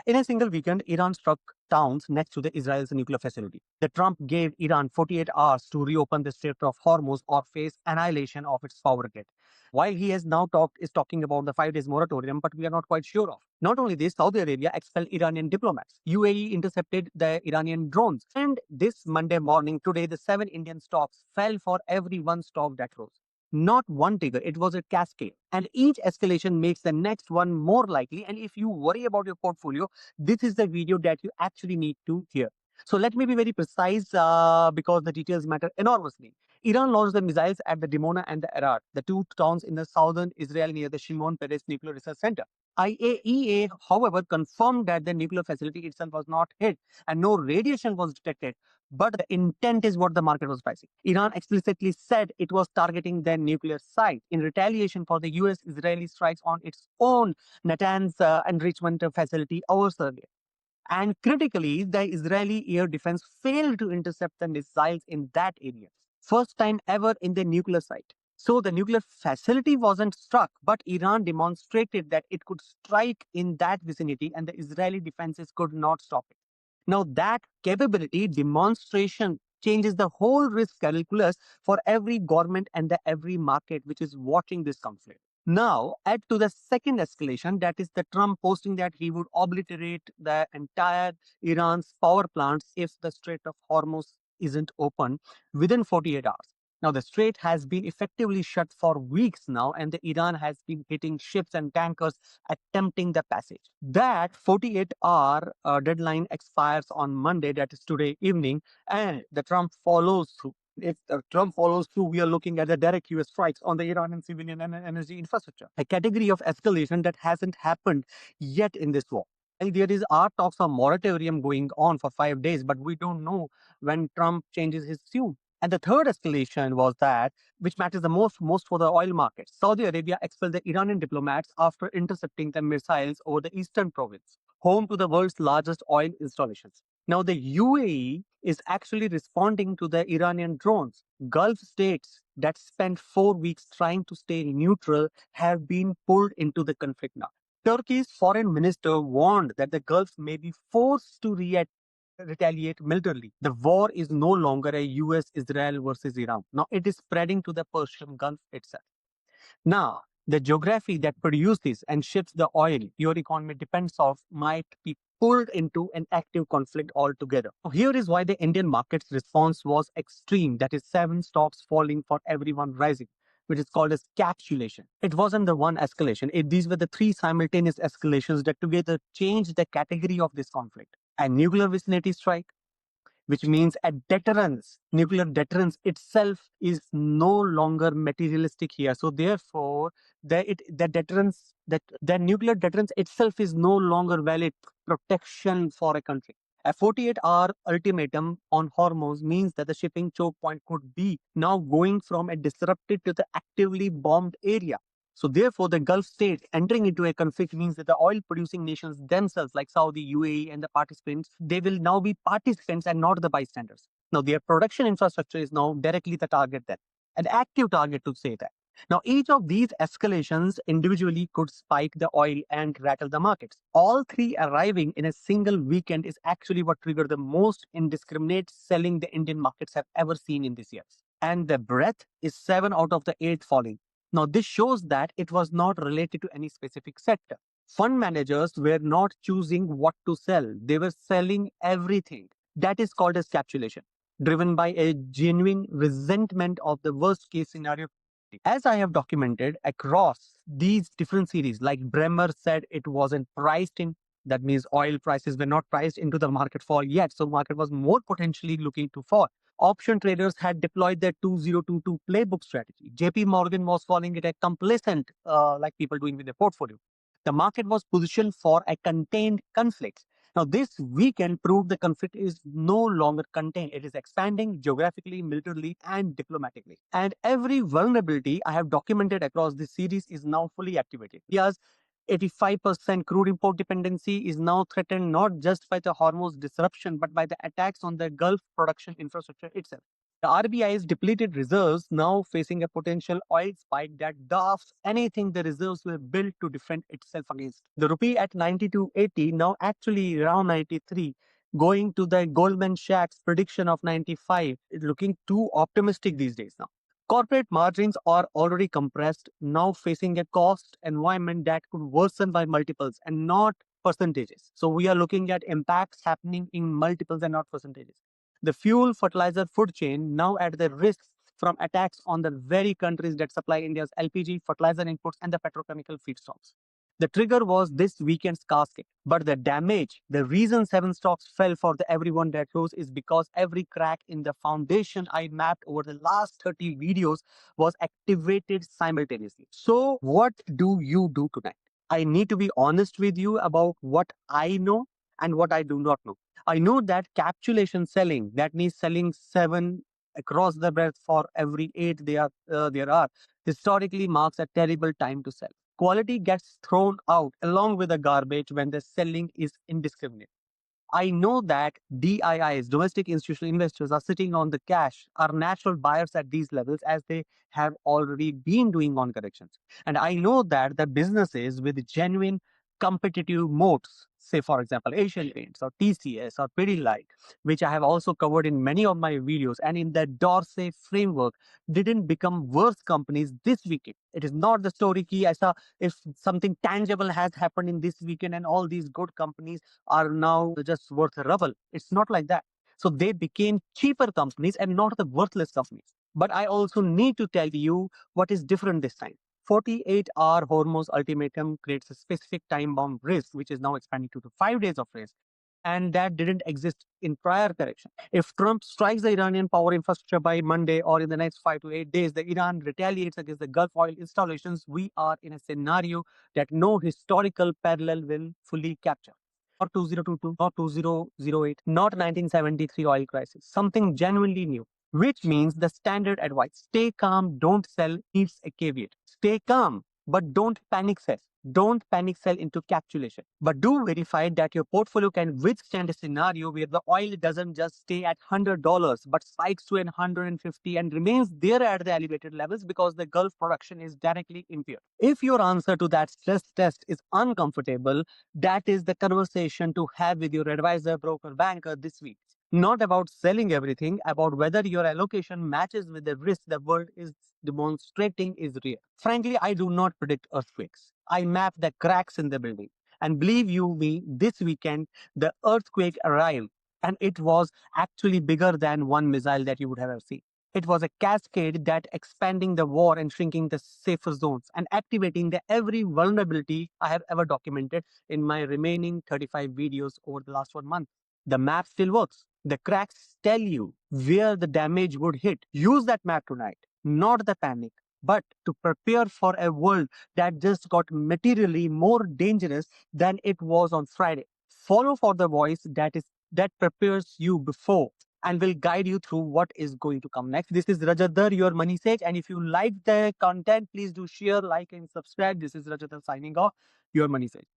In a single weekend, Iran struck towns next to the Israel's nuclear facility. The Trump gave Iran 48 hours to reopen the Strait of Hormuz or face annihilation of its power grid. While he has now talking about the 5 days moratorium, but we are not quite sure of. Not only this, Saudi Arabia expelled Iranian diplomats. UAE intercepted the Iranian drones. And this Monday morning, today, the 7 Indian stocks fell for every one stock that rose. Not one trigger, it was a cascade. And each escalation makes the next one more likely. And if you worry about your portfolio, this is the video that you actually need to hear. So let me be very precise because the details matter enormously. Iran launched the missiles at the Dimona and the Arar, the two towns in the southern Israel near the Shimon Peres Nuclear Research Center. IAEA, however, confirmed that the nuclear facility itself was not hit and no radiation was detected. But the intent is what the market was pricing. Iran explicitly said it was targeting their nuclear site in retaliation for the US-Israeli strikes on its own Natanz enrichment facility hours earlier. And critically, the Israeli air defense failed to intercept the missiles in that area. First time ever in the nuclear site. So the nuclear facility wasn't struck, but Iran demonstrated that it could strike in that vicinity and the Israeli defenses could not stop it. Now, that capability demonstration changes the whole risk calculus for every government and every market which is watching this conflict. Now, add to the second escalation, that is the Trump posting that he would obliterate the entire Iran's power plants if the Strait of Hormuz isn't open within 48 hours. Now, the strait has been effectively shut for weeks now, and the Iran has been hitting ships and tankers attempting the passage. That 48-hour deadline expires on Monday, that is today evening, and the Trump follows through. If Trump follows through, we are looking at the direct US strikes on the Iranian civilian and energy infrastructure, a category of escalation that hasn't happened yet in this war. And there are talks of moratorium going on for 5 days, but we don't know when Trump changes his tune. And the third escalation was that, which matters the most for the oil market. Saudi Arabia expelled the Iranian diplomats after intercepting the missiles over the eastern province, home to the world's largest oil installations. Now, the UAE is actually responding to the Iranian drones. Gulf states that spent 4 weeks trying to stay neutral have been pulled into the conflict now. Turkey's foreign minister warned that the Gulf may be forced to retaliate militarily. The war is no longer a US-Israel versus Iran. Now it is spreading to the Persian Gulf itself. Now, the geography that produces and ships the oil your economy depends on might be pulled into an active conflict altogether. Here is why the Indian market's response was extreme. That is 7 stocks falling for everyone rising, which is called as capitulation. It wasn't the one escalation. These were the 3 simultaneous escalations that together changed the category of this conflict. A nuclear vicinity strike, which means a deterrence. Nuclear deterrence itself is no longer materialistic here. So therefore, the nuclear deterrence itself is no longer valid protection for a country. A 48-hour ultimatum on Hormuz means that the shipping choke point could be now going from a disrupted to the actively bombed area. So therefore, the Gulf states entering into a conflict means that the oil-producing nations themselves, like Saudi, UAE, and the participants, they will now be participants and not the bystanders. Now, their production infrastructure is now directly the target then, an active target to say that. Now, each of these escalations individually could spike the oil and rattle the markets. All 3 arriving in a single weekend is actually what triggered the most indiscriminate selling the Indian markets have ever seen in these years. And the breadth is 7 out of the 8 falling. Now, this shows that it was not related to any specific sector. Fund managers were not choosing what to sell. They were selling everything. That is called as capitulation, driven by a genuine resentment of the worst case scenario. As I have documented across these different series, like Bremer said, it wasn't priced in. That means oil prices were not priced into the market fall yet. So market was more potentially looking to fall. Option traders had deployed their 2022 playbook strategy. JP Morgan was calling it a complacent, like people doing with their portfolio. The market was positioned for a contained conflict. Now, this weekend proved the conflict is no longer contained. It is expanding geographically, militarily, and diplomatically. And every vulnerability I have documented across this series is now fully activated. India's 85% crude import dependency is now threatened not just by the Hormuz disruption, but by the attacks on the Gulf production infrastructure itself. The RBI's depleted reserves now facing a potential oil spike that dwarfs anything the reserves were built to defend itself against. The rupee at 92.80, now actually around 93, going to the Goldman Sachs prediction of 95, is looking too optimistic these days now. Corporate margins are already compressed, now facing a cost environment that could worsen by multiples and not percentages. So we are looking at impacts happening in multiples and not percentages. The fuel, fertilizer, food chain now at the risk from attacks on the very countries that supply India's LPG, fertilizer inputs, and the petrochemical feedstocks. The trigger was this weekend's cascade. But the damage, the reason seven stocks fell for the everyone that rose is because every crack in the foundation I mapped over the last 30 videos was activated simultaneously. So, what do you do tonight? I need to be honest with you about what I know and what I do not know. I know that capitulation selling, that means selling seven across the breadth for every eight there are, historically marks a terrible time to sell. Quality gets thrown out along with the garbage when the selling is indiscriminate. I know that DIIs, domestic institutional investors, are sitting on the cash, are natural buyers at these levels as they have already been doing on corrections. And I know that the businesses with genuine competitive moats, say for example Asian Paints or TCS or Pidilite, which I have also covered in many of my videos, and in the Dorsey framework, didn't become worse companies this weekend. It is not the story key as if something tangible has happened in this weekend and all these good companies are now just worth a rubble. It's not like that. So they became cheaper companies and not the worthless companies. But I also need to tell you what is different this time. 48-hour Hormuz ultimatum creates a specific time-bound risk, which is now expanding to 5 days of risk. And that didn't exist in prior correction. If Trump strikes the Iranian power infrastructure by Monday or in the next 5 to 8 days, the Iran retaliates against the Gulf oil installations, we are in a scenario that no historical parallel will fully capture. Not 2022, not 2008, not 1973 oil crisis, something genuinely new. Which means the standard advice: stay calm, don't sell, needs a caveat. Stay calm, but don't panic sell. Don't panic sell into capitulation. But do verify that your portfolio can withstand a scenario where the oil doesn't just stay at $100 but spikes to 150 and remains there at the elevated levels because the Gulf production is directly impaired. If your answer to that stress test is uncomfortable, that is the conversation to have with your advisor, broker, banker this week. Not about selling everything, about whether your allocation matches with the risk the world is demonstrating is real. Frankly, I do not predict earthquakes. I map the cracks in the building. And believe you me, this weekend, the earthquake arrived, and it was actually bigger than one missile that you would have ever seen. It was a cascade that expanding the war and shrinking the safer zones and activating the every vulnerability I have ever documented in my remaining 35 videos over the last 1 month. The map still works. The cracks tell you where the damage would hit. Use that map tonight, not the panic, but to prepare for a world that just got materially more dangerous than it was on Friday. Follow for the voice that prepares you before and will guide you through what is going to come next. This is Rajat Dhar, your money sage. And if you like the content, please do share, like, and subscribe. This is Rajat Dhar signing off, your money sage.